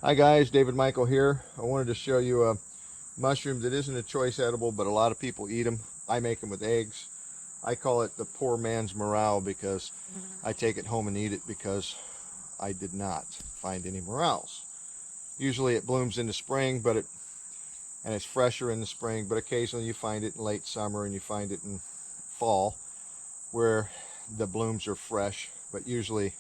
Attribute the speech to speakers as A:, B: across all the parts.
A: Hi guys, David Michael here. I wanted to show you a mushroom that isn't a choice edible, but a lot of people eat them. I make them with eggs. I call it the poor man's morale because I take it home and eat it because I did not find any morels. Usually it blooms in the spring, and it's fresher in the spring, but occasionally you find it in late summer and you find it in fall where the blooms are fresh, but usually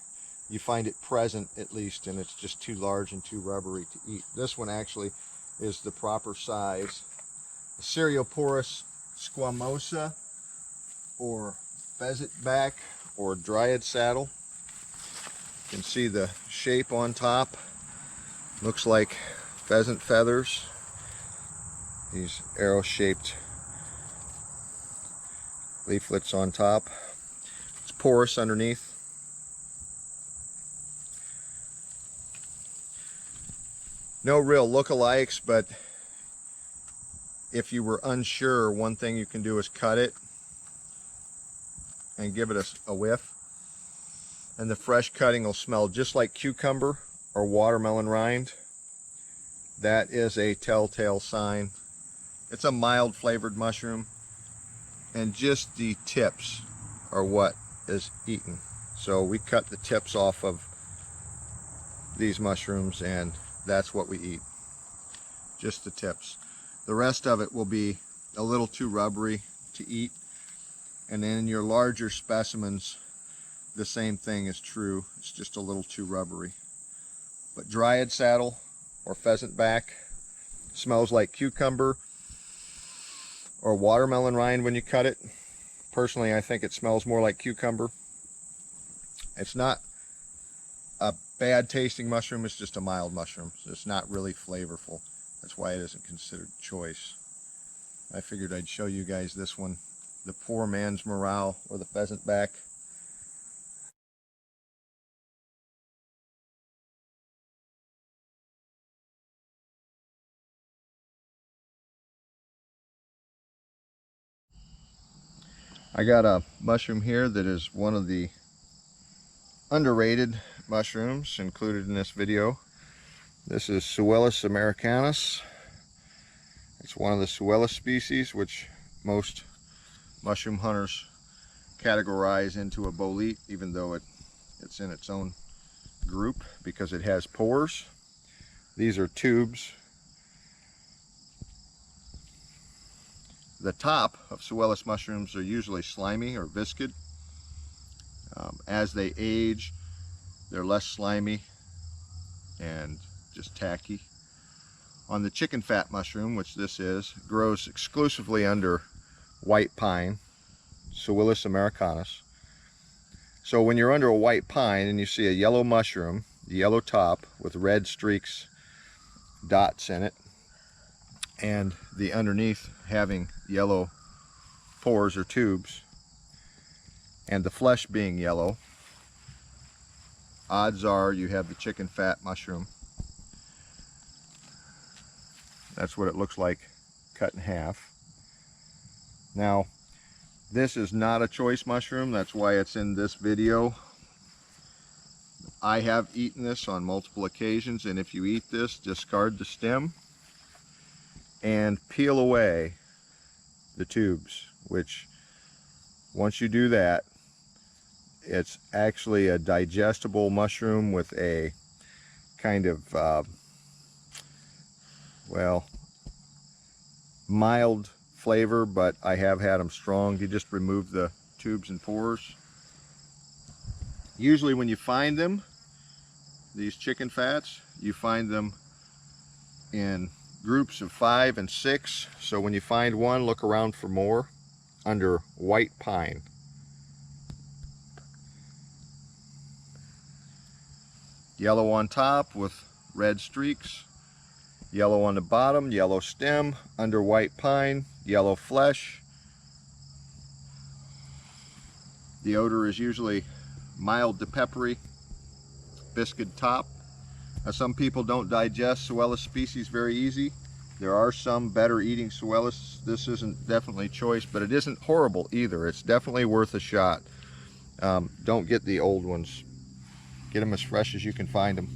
A: you find it present at least, and it's just too large and too rubbery to eat. This one actually is the proper size. Cereoporus squamosa, or pheasant back, or dryad saddle. You can see the shape on top. Looks like pheasant feathers. These arrow-shaped leaflets on top. It's porous underneath. No real lookalikes, but if you were unsure, one thing you can do is cut it and give it a whiff. And the fresh cutting will smell just like cucumber or watermelon rind. That is a telltale sign. It's a mild flavored mushroom, and just the tips are what is eaten. So we cut the tips off of these mushrooms, and that's what we eat, just the tips. The rest of it will be a little too rubbery to eat, and then in your larger specimens the same thing is true. It's just a little too rubbery. But dryad saddle or pheasant back smells like cucumber or watermelon rind when you cut it. Personally, I think it smells more like cucumber. It's not a bad tasting mushroom, it's just a mild mushroom, so it's not really flavorful. That's why it isn't considered choice. I figured I'd show you guys this one, the poor man's morale, or the pheasant back. I got a mushroom here that is one of the underrated mushrooms included in this video. This is Suellas Americanus. It's one of the Suellas species, which most mushroom hunters categorize into a bolite, even though it's in its own group because it has pores. These are tubes. The top of Suellas mushrooms are usually slimy or viscid. As they age, they're less slimy and just tacky. On the chicken fat mushroom, which this is, grows exclusively under white pine, Suellas Americanus. So when you're under a white pine and you see a yellow mushroom, the yellow top with red streaks, dots in it, and the underneath having yellow pores or tubes, and the flesh being yellow, odds are you have the chicken fat mushroom. That's what it looks like cut in half. Now, this is not a choice mushroom, that's why it's in this video. I have eaten this on multiple occasions, and if you eat this, discard the stem and peel away the tubes, which once you do that, it's actually a digestible mushroom with a kind of well, mild flavor, but I have had them strong. You just remove the tubes and pores. Usually when you find them, these chicken fats, you find them in groups of 5 and 6. So when you find one, look around for more under white pine. Yellow on top with red streaks, yellow on the bottom, yellow stem, under white pine, yellow flesh. The odor is usually mild to peppery, biscuit top. Now, some people don't digest Suellas species very easy. There are some better eating Suellas. This isn't definitely choice, but it isn't horrible either. It's definitely worth a shot. Don't get the old ones. Get them as fresh as you can find them.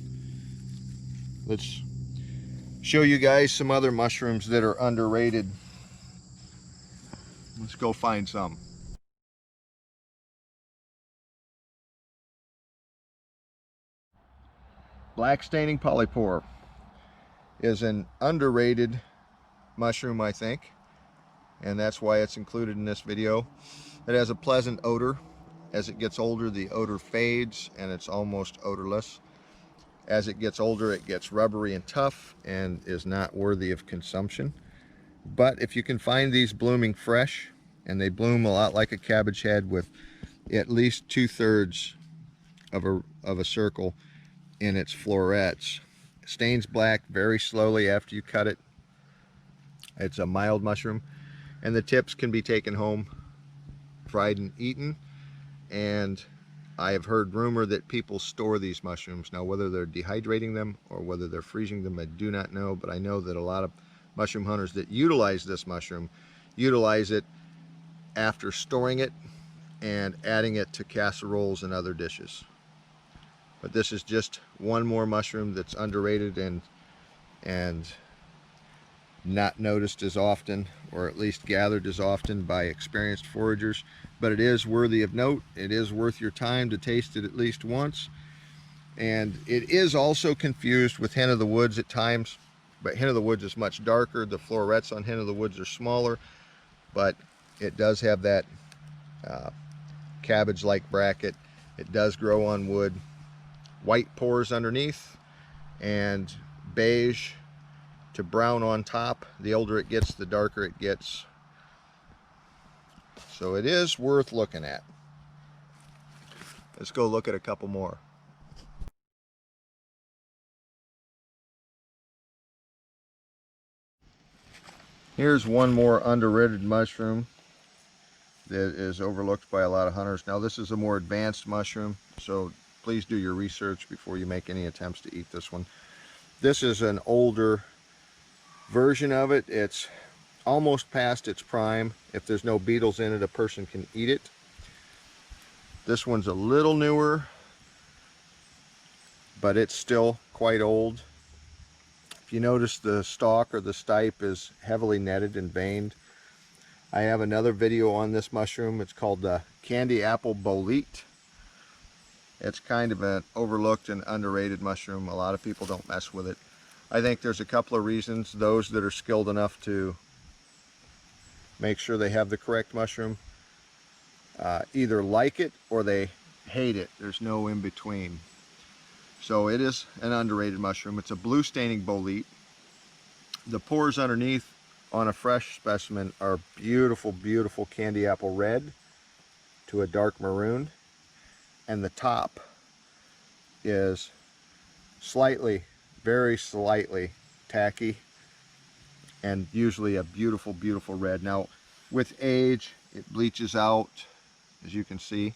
A: Let's show you guys some other mushrooms that are underrated. Let's go find some. Black staining polypore is an underrated mushroom, I think, and that's why it's included in this video. It has a pleasant odor. As it gets older, the odor fades and it's almost odorless. As it gets older, it gets rubbery and tough and is not worthy of consumption. But if you can find these blooming fresh, and they bloom a lot like a cabbage head with at least 2/3 of a circle in its florets. Stains black very slowly after you cut it. It's a mild mushroom, and the tips can be taken home, fried and eaten. And I have heard rumor that people store these mushrooms. Now, whether they're dehydrating them or whether they're freezing them, I do not know, but I know that a lot of mushroom hunters that utilize this mushroom utilize it after storing it and adding it to casseroles and other dishes. But this is just one more mushroom that's underrated and not noticed as often, or at least gathered as often by experienced foragers. But it is worthy of note. It is worth your time to taste it at least once. And it is also confused with hen of the woods at times, but hen of the woods is much darker. The florets on hen of the woods are smaller, but it does have that cabbage-like bracket. It does grow on wood. White pores underneath and beige to brown on top. The older it gets, the darker it gets. So it is worth looking at. Let's go look at a couple more. Here's one more underrated mushroom that is overlooked by a lot of hunters. Now, this is a more advanced mushroom, so please do your research before you make any attempts to eat this one. This is an older version of it. It's almost past its prime. If there's no beetles in it, a person can eat it. This one's a little newer, but it's still quite old. If you notice, the stalk or the stipe is heavily netted and veined. I have another video on this mushroom. It's called the candy apple bolite. It's kind of an overlooked and underrated mushroom. A lot of people don't mess with it. I think there's a couple of reasons. Those that are skilled enough to make sure they have the correct mushroom either like it or they hate it. There's no in between. So it is an underrated mushroom. It's a blue staining bolite. The pores underneath on a fresh specimen are beautiful, beautiful candy apple red to a dark maroon. And the top is slightly, very slightly tacky, and usually a beautiful, beautiful red. Now, with age, it bleaches out, as you can see.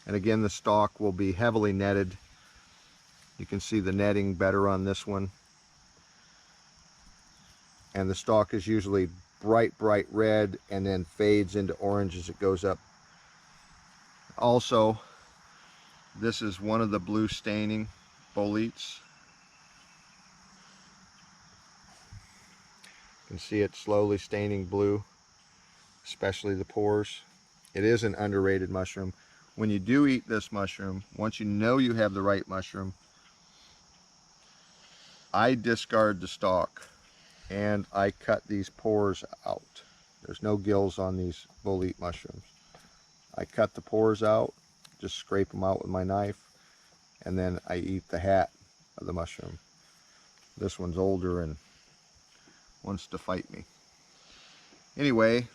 A: And again, the stalk will be heavily netted. You can see the netting better on this one. And the stalk is usually bright, bright red and then fades into orange as it goes up. Also, this is one of the blue staining bolites. You can see it slowly staining blue, especially the pores. It is an underrated mushroom. When you do eat this mushroom, once you know you have the right mushroom, I discard the stalk and I cut these pores out. There's no gills on these bolite mushrooms. I cut the pores out, just scrape them out with my knife, and then I eat the hat of the mushroom. This one's older and wants to fight me. Anyway,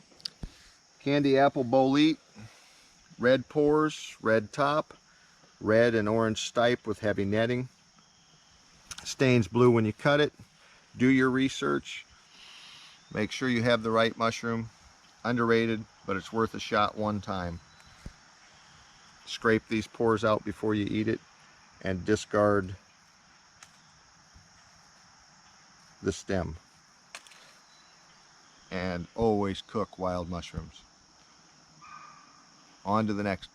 A: candy apple bolite, red pores, red top, red and orange stipe with heavy netting. Stains blue when you cut it. Do your research. Make sure you have the right mushroom. Underrated, but it's worth a shot one time. Scrape these pores out before you eat it and discard the stem. And always cook wild mushrooms. On to the next.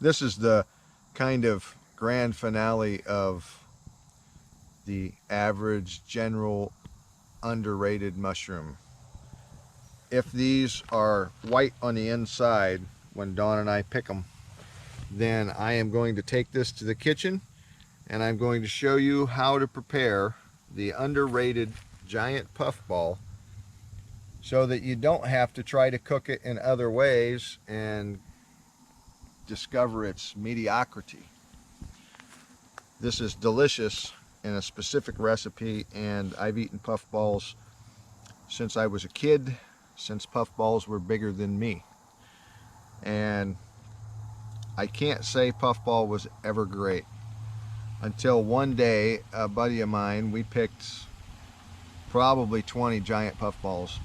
A: This is the kind of grand finale of the average general underrated mushroom. If these are white on the inside when Dawn and I pick them, then I am going to take this to the kitchen and I'm going to show you how to prepare the underrated giant puffball so that you don't have to try to cook it in other ways and discover its mediocrity. This is delicious in a specific recipe, and I've eaten puffballs since I was a kid, since puffballs were bigger than me. And I can't say puffball was ever great until one day a buddy of mine, we picked probably 20 giant puffballs,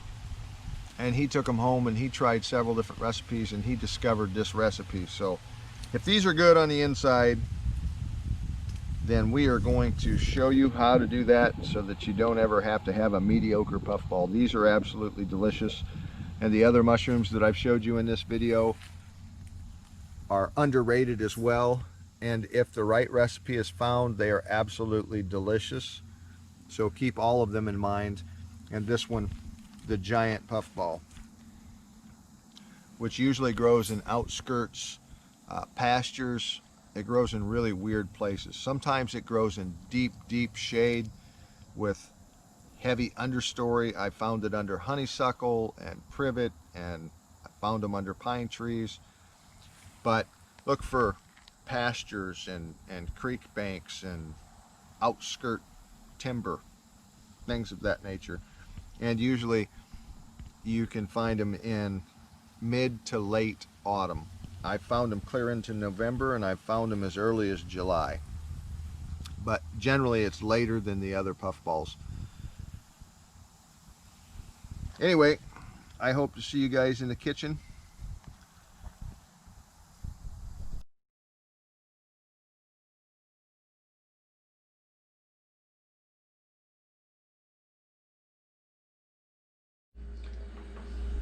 A: and he took them home and he tried several different recipes and he discovered this recipe. So if these are good on the inside, then we are going to show you how to do that so that you don't ever have to have a mediocre puffball. These are absolutely delicious, and the other mushrooms that I've showed you in this video are underrated as well, and if the right recipe is found, they are absolutely delicious. So keep all of them in mind. And this one, the giant puffball, which usually grows in outskirts, pastures. It grows in really weird places. Sometimes it grows in deep shade with heavy understory. I found it under honeysuckle and privet, and I found them under pine trees. But look for pastures and creek banks and outskirt timber, things of that nature. And usually you can find them in mid to late autumn. I found them clear into November, and I found them as early as July. But generally it's later than the other puffballs. Anyway, I hope to see you guys in the kitchen.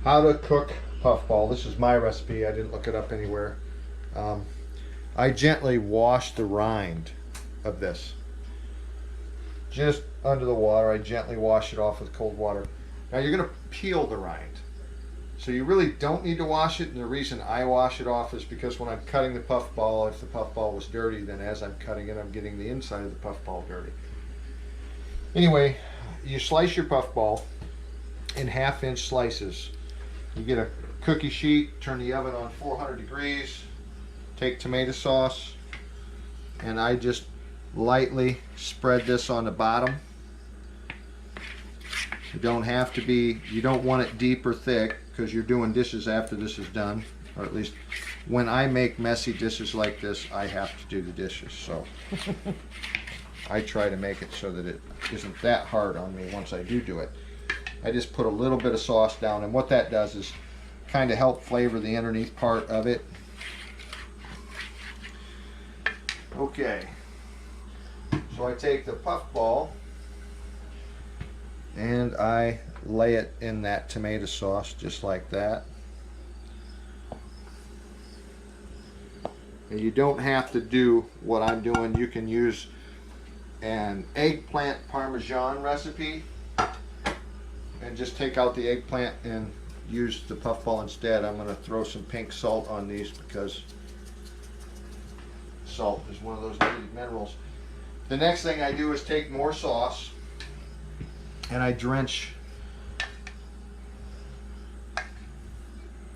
A: How to cook puffball. This is my recipe. I didn't look it up anywhere. I gently wash the rind of this. Just under the water, I gently wash it off with cold water. Now you're going to peel the rind. So you really don't need to wash it, and the reason I wash it off is because when I'm cutting the puffball, if the puffball was dirty, then as I'm cutting it, I'm getting the inside of the puffball dirty. Anyway, you slice your puffball in 1/2-inch slices. You get a cookie sheet, turn the oven on 400 degrees, take tomato sauce, and I just lightly spread this on the bottom. You don't have to be, you don't want it deep or thick because you're doing dishes after this is done, or at least when I make messy dishes like this, I have to do the dishes. So I try to make it so that it isn't that hard on me once I do it. I just put a little bit of sauce down, and what that does is kind of help flavor the underneath part of it. Okay, so I take the puffball and I lay it in that tomato sauce just like that. And you don't have to do what I'm doing. You can use an eggplant parmesan recipe and just take out the eggplant and use the puffball instead. I'm going to throw some pink salt on these because salt is one of those needed minerals. The next thing I do is take more sauce and I drench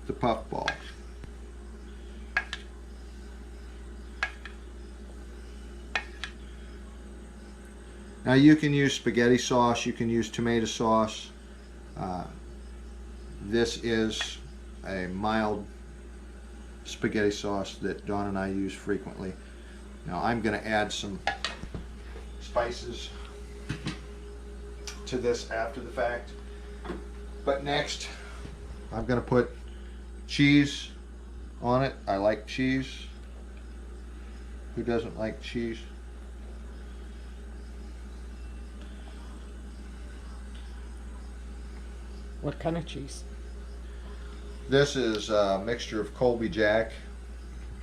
A: the puffball. Now you can use spaghetti sauce, you can use tomato sauce. This is a mild spaghetti sauce that Dawn and I use frequently. Now I'm going to add some spices to this after the fact. But next, I'm going to put cheese on it. I like cheese. Who doesn't like cheese?
B: What kind of cheese?
A: This is a mixture of Colby Jack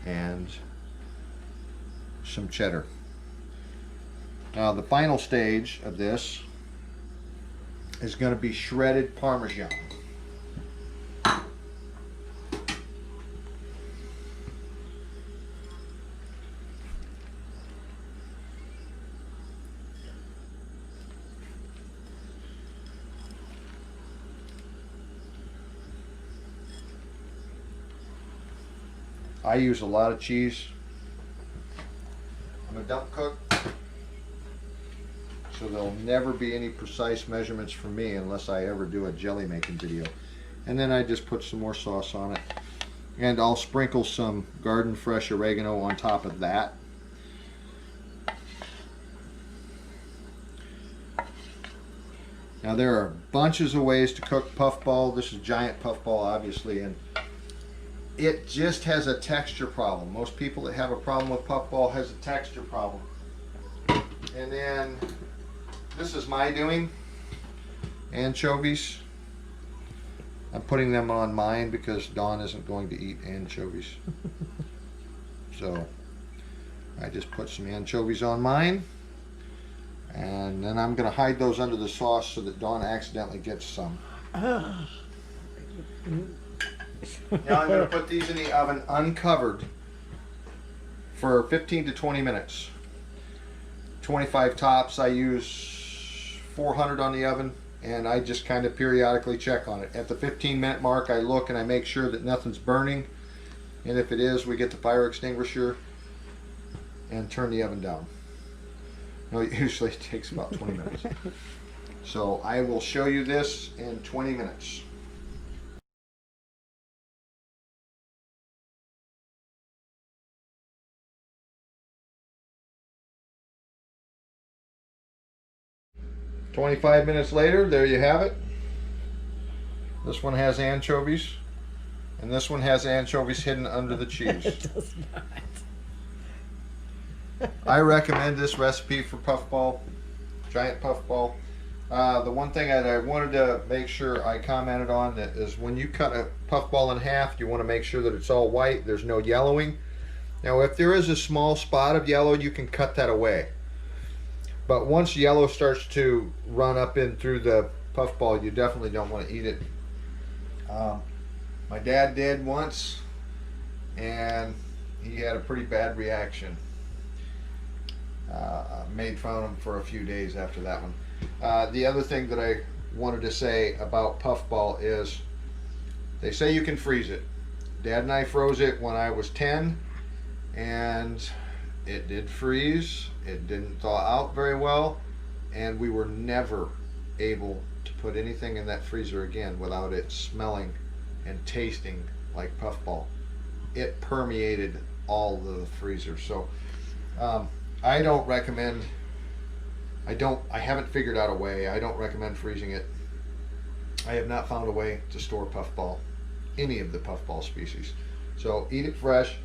A: and some cheddar. Now the final stage of this is going to be shredded Parmesan. I use a lot of cheese. I'm a dump cook, so there'll never be any precise measurements for me unless I ever do a jelly making video. And then I just put some more sauce on it. And I'll sprinkle some garden fresh oregano on top of that. Now there are bunches of ways to cook puffball. This is giant puffball, obviously, and it just has a texture problem. Most people that have a problem with puffball has a texture problem. And then this is my doing. Anchovies. I'm putting them on mine because Dawn isn't going to eat anchovies. So I just put some anchovies on mine. And then I'm going to hide those under the sauce so that Dawn accidentally gets some. Now I'm going to put these in the oven uncovered for 15 to 20 minutes. 25 tops. I use 400 on the oven, and I just kind of periodically check on it. At the 15-minute mark, I look and I make sure that nothing's burning, and if it is, we get the fire extinguisher and turn the oven down. No, it usually takes about 20 minutes. So I will show you this in 20 minutes. "25 minutes later, there you have it. This one has anchovies, and this one has anchovies hidden under the cheese."
B: It does not.
A: I recommend this recipe for puffball, giant puffball. The one thing that I wanted to make sure I commented on that is when you cut a puffball in half, you want to make sure that it's all white, there's no yellowing. Now if there is a small spot of yellow, you can cut that away. But once yellow starts to run up in through the puffball, you definitely don't want to eat it. My dad did once, and he had a pretty bad reaction. Made fun of him for a few days after that one. The other thing that I wanted to say about puffball is they say you can freeze it. Dad and I froze it when I was 10, and it did freeze. It didn't thaw out very well, and we were never able to put anything in that freezer again without it smelling and tasting like puffball. It permeated all of the freezer. So I don't recommend, I haven't figured out a way. I don't recommend freezing it. I have not found a way to store puffball, any of the puffball species. So eat it fresh.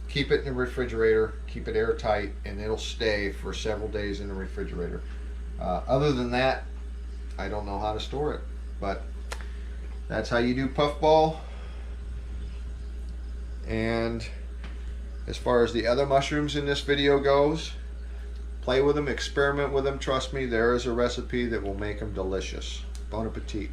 A: Keep it in the refrigerator, keep it airtight, and it'll stay for several days in the refrigerator. Other than that, I don't know how to store it, but that's how you do puffball. And as far as the other mushrooms in this video goes, play with them, experiment with them. Trust me, there is a recipe that will make them delicious. Bon appetit.